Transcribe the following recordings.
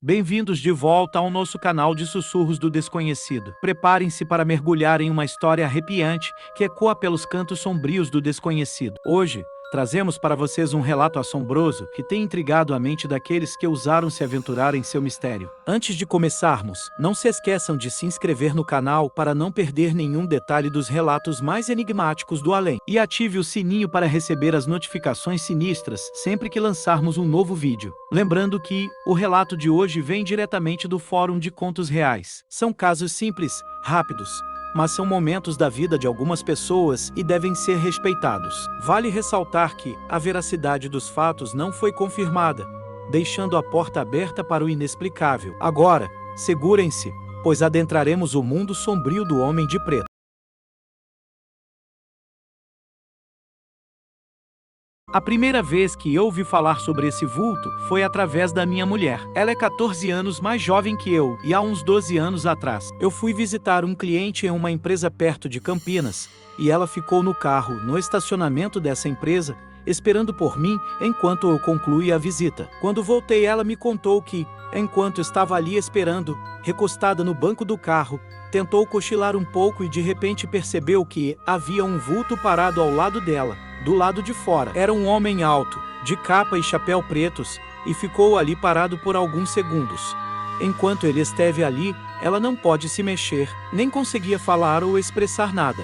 Bem-vindos de volta ao nosso canal de Sussurros do Desconhecido. Preparem-se para mergulhar em uma história arrepiante que ecoa pelos cantos sombrios do desconhecido. Hoje, trazemos para vocês um relato assombroso que tem intrigado a mente daqueles que ousaram se aventurar em seu mistério. Antes de começarmos, não se esqueçam de se inscrever no canal para não perder nenhum detalhe dos relatos mais enigmáticos do além. E ative o sininho para receber as notificações sinistras sempre que lançarmos um novo vídeo. Lembrando que o relato de hoje vem diretamente do Fórum de Contos Reais. São casos simples, rápidos, mas são momentos da vida de algumas pessoas e devem ser respeitados. Vale ressaltar que a veracidade dos fatos não foi confirmada, deixando a porta aberta para o inexplicável. Agora, segurem-se, pois adentraremos o mundo sombrio do Homem de Preto. A primeira vez que eu ouvi falar sobre esse vulto foi através da minha mulher. Ela é 14 anos mais jovem que eu, e há uns 12 anos atrás, eu fui visitar um cliente em uma empresa perto de Campinas, e ela ficou no carro, no estacionamento dessa empresa, esperando por mim enquanto eu concluí a visita. Quando voltei, ela me contou que, enquanto estava ali esperando, recostada no banco do carro, tentou cochilar um pouco e de repente percebeu que havia um vulto parado ao lado dela. Do lado de fora, era um homem alto, de capa e chapéu pretos, e ficou ali parado por alguns segundos. Enquanto ele esteve ali, ela não pôde se mexer, nem conseguia falar ou expressar nada.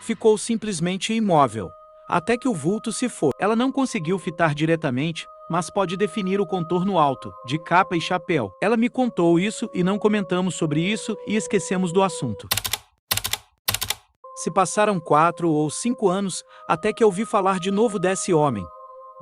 Ficou simplesmente imóvel, até que o vulto se foi. Ela não conseguiu fitar diretamente, mas pode definir o contorno alto, de capa e chapéu. Ela me contou isso e não comentamos sobre isso e esquecemos do assunto. Se passaram 4 ou 5 anos, até que eu ouvi falar de novo desse homem.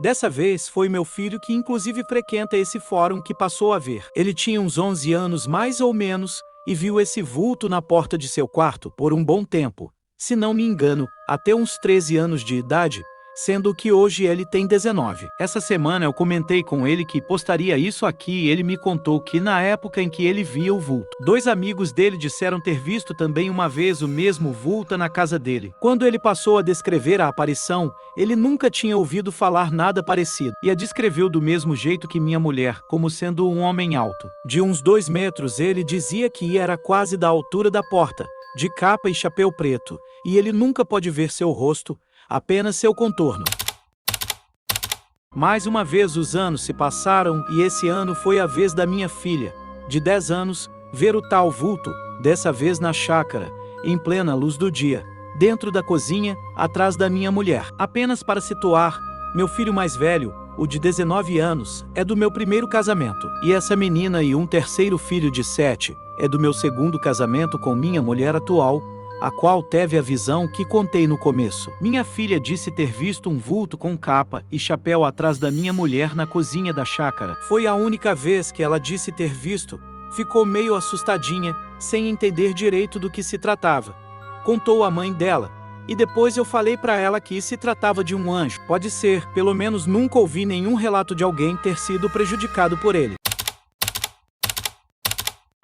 Dessa vez foi meu filho, que inclusive frequenta esse fórum, que passou a ver. Ele tinha uns 11 anos mais ou menos, e viu esse vulto na porta de seu quarto por um bom tempo. Se não me engano, até uns 13 anos de idade, sendo que hoje ele tem 19. Essa semana eu comentei com ele que postaria isso aqui e ele me contou que na época em que ele via o vulto, 2 amigos dele disseram ter visto também uma vez o mesmo vulto na casa dele. Quando ele passou a descrever a aparição, ele nunca tinha ouvido falar nada parecido, e a descreveu do mesmo jeito que minha mulher, como sendo um homem alto. De uns 2 metros, ele dizia que era quase da altura da porta, de capa e chapéu preto, e ele nunca pôde ver seu rosto, apenas seu contorno. Mais uma vez os anos se passaram e esse ano foi a vez da minha filha, de 10 anos, ver o tal vulto, dessa vez na chácara, em plena luz do dia, dentro da cozinha, atrás da minha mulher. Apenas para situar, meu filho mais velho, o de 19 anos, é do meu primeiro casamento, e essa menina e um terceiro filho de 7, é do meu segundo casamento com minha mulher atual, a qual teve a visão que contei no começo. Minha filha disse ter visto um vulto com capa e chapéu atrás da minha mulher na cozinha da chácara. Foi a única vez que ela disse ter visto. Ficou meio assustadinha, sem entender direito do que se tratava. Contou à mãe dela, e depois eu falei para ela que se tratava de um anjo. Pode ser, pelo menos nunca ouvi nenhum relato de alguém ter sido prejudicado por ele.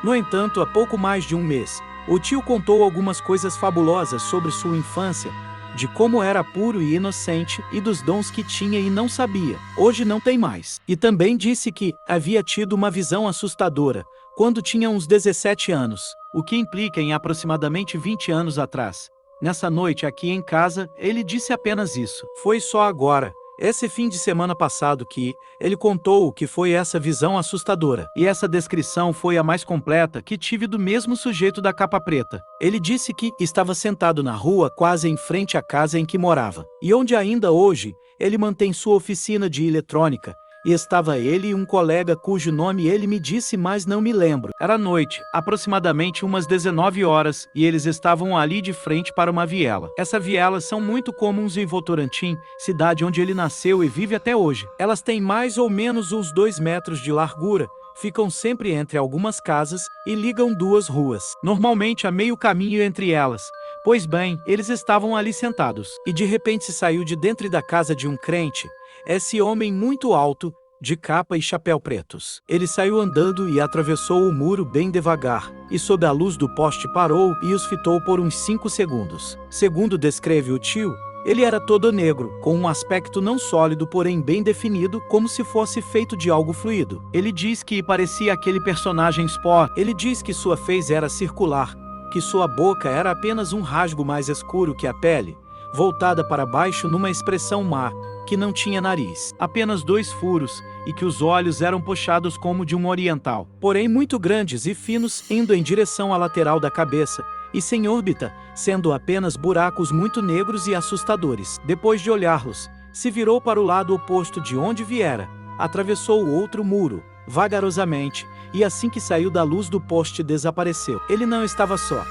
No entanto, há pouco mais de um mês, o tio contou algumas coisas fabulosas sobre sua infância, de como era puro e inocente e dos dons que tinha e não sabia. Hoje não tem mais. E também disse que havia tido uma visão assustadora quando tinha uns 17 anos, o que implica em aproximadamente 20 anos atrás. Nessa noite aqui em casa, ele disse apenas isso. Foi só agora, esse fim de semana passado, que ele contou o que foi essa visão assustadora. E essa descrição foi a mais completa que tive do mesmo sujeito da capa preta. Ele disse que estava sentado na rua quase em frente à casa em que morava, e onde ainda hoje ele mantém sua oficina de eletrônica. E estava ele e um colega cujo nome ele me disse, mas não me lembro. Era noite, aproximadamente umas 19 horas, e eles estavam ali de frente para uma viela. Essas vielas são muito comuns em Votorantim, cidade onde ele nasceu e vive até hoje. Elas têm mais ou menos uns 2 metros de largura, ficam sempre entre algumas casas e ligam 2 ruas, normalmente a meio caminho entre elas. Pois bem, eles estavam ali sentados, e de repente saiu de dentro da casa de um crente, esse homem muito alto, de capa e chapéu pretos. Ele saiu andando e atravessou o muro bem devagar, e sob a luz do poste parou e os fitou por uns 5 segundos. Segundo descreve o tio, Ele era todo negro, com um aspecto não sólido porém bem definido, como se fosse feito de algo fluido. Ele diz que parecia aquele personagem Spock. Ele diz que sua fez era circular, que sua boca era apenas um rasgo mais escuro que a pele, voltada para baixo numa expressão má, que não tinha nariz, apenas 2 furos, e que os olhos eram puxados como de um oriental, porém muito grandes e finos, indo em direção à lateral da cabeça, e sem órbita, sendo apenas buracos muito negros e assustadores. Depois de olhá-los, se virou para o lado oposto de onde viera, atravessou o outro muro, vagarosamente, e assim que saiu da luz do poste desapareceu. Ele não estava só.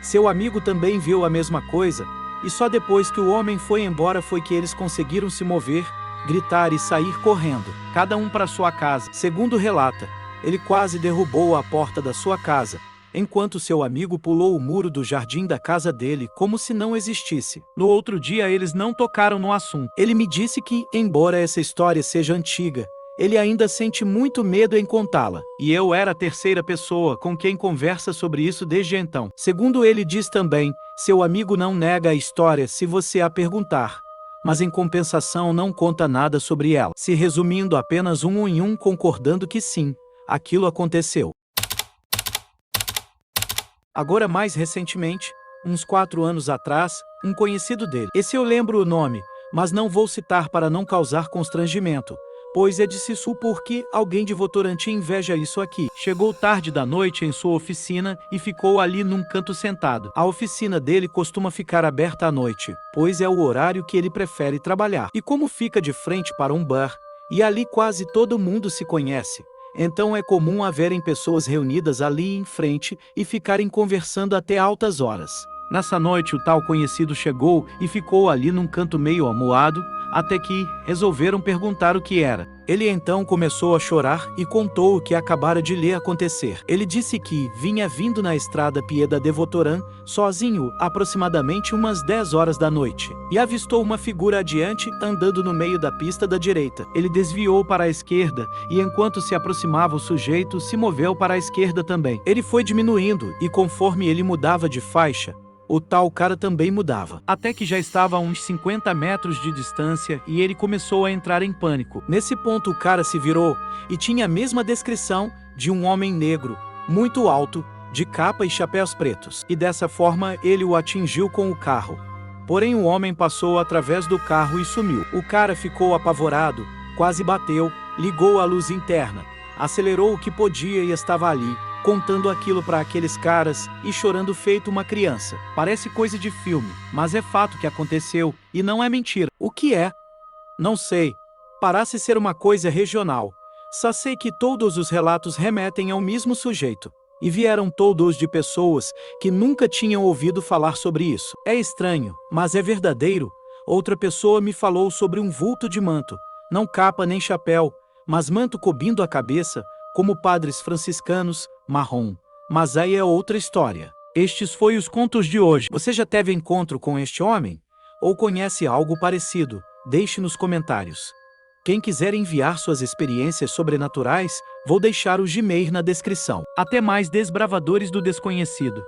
Seu amigo também viu a mesma coisa, e só depois que o homem foi embora foi que eles conseguiram se mover, gritar e sair correndo, cada um para sua casa. Segundo relata, ele quase derrubou a porta da sua casa, enquanto seu amigo pulou o muro do jardim da casa dele como se não existisse. No outro dia eles não tocaram no assunto. Ele me disse que, embora essa história seja antiga, ele ainda sente muito medo em contá-la, e eu era a terceira pessoa com quem conversa sobre isso desde então. Segundo ele diz também, seu amigo não nega a história se você a perguntar, mas em compensação não conta nada sobre ela, se resumindo apenas um em um concordando que sim, aquilo aconteceu. Agora mais recentemente, uns 4 anos atrás, um conhecido dele. Esse eu lembro o nome, mas não vou citar para não causar constrangimento, pois é de se supor que alguém de Votorantim inveja isso aqui. Chegou tarde da noite em sua oficina e ficou ali num canto sentado. A oficina dele costuma ficar aberta à noite, pois é o horário que ele prefere trabalhar. E como fica de frente para um bar, e ali quase todo mundo se conhece, então é comum haverem pessoas reunidas ali em frente e ficarem conversando até altas horas. Nessa noite o tal conhecido chegou e ficou ali num canto meio amuado, até que resolveram perguntar o que era. Ele então começou a chorar e contou o que acabara de lhe acontecer. Ele disse que vinha vindo na estrada Piedade de Votoran, sozinho, aproximadamente umas 10 horas da noite, e avistou uma figura adiante, andando no meio da pista da direita. Ele desviou para a esquerda, e enquanto se aproximava o sujeito, se moveu para a esquerda também. Ele foi diminuindo, e conforme ele mudava de faixa, o tal cara também mudava, até que já estava a uns 50 metros de distância e ele começou a entrar em pânico. Nesse ponto o cara se virou e tinha a mesma descrição de um homem negro, muito alto, de capa e chapéus pretos. E dessa forma ele o atingiu com o carro. Porém o homem passou através do carro e sumiu. O cara ficou apavorado, quase bateu, ligou a luz interna, acelerou o que podia e estava ali, contando aquilo para aqueles caras e chorando feito uma criança. Parece coisa de filme, mas é fato que aconteceu e não é mentira. O que é? Não sei. Parece ser uma coisa regional. Só sei que todos os relatos remetem ao mesmo sujeito. E vieram todos de pessoas que nunca tinham ouvido falar sobre isso. É estranho, mas é verdadeiro. Outra pessoa me falou sobre um vulto de manto, não capa nem chapéu, mas manto cobrindo a cabeça, como padres franciscanos, marrom. Mas aí é outra história. Estes foi os contos de hoje. Você já teve encontro com este homem? Ou conhece algo parecido? Deixe nos comentários. Quem quiser enviar suas experiências sobrenaturais, vou deixar o Gmail na descrição. Até mais, desbravadores do desconhecido.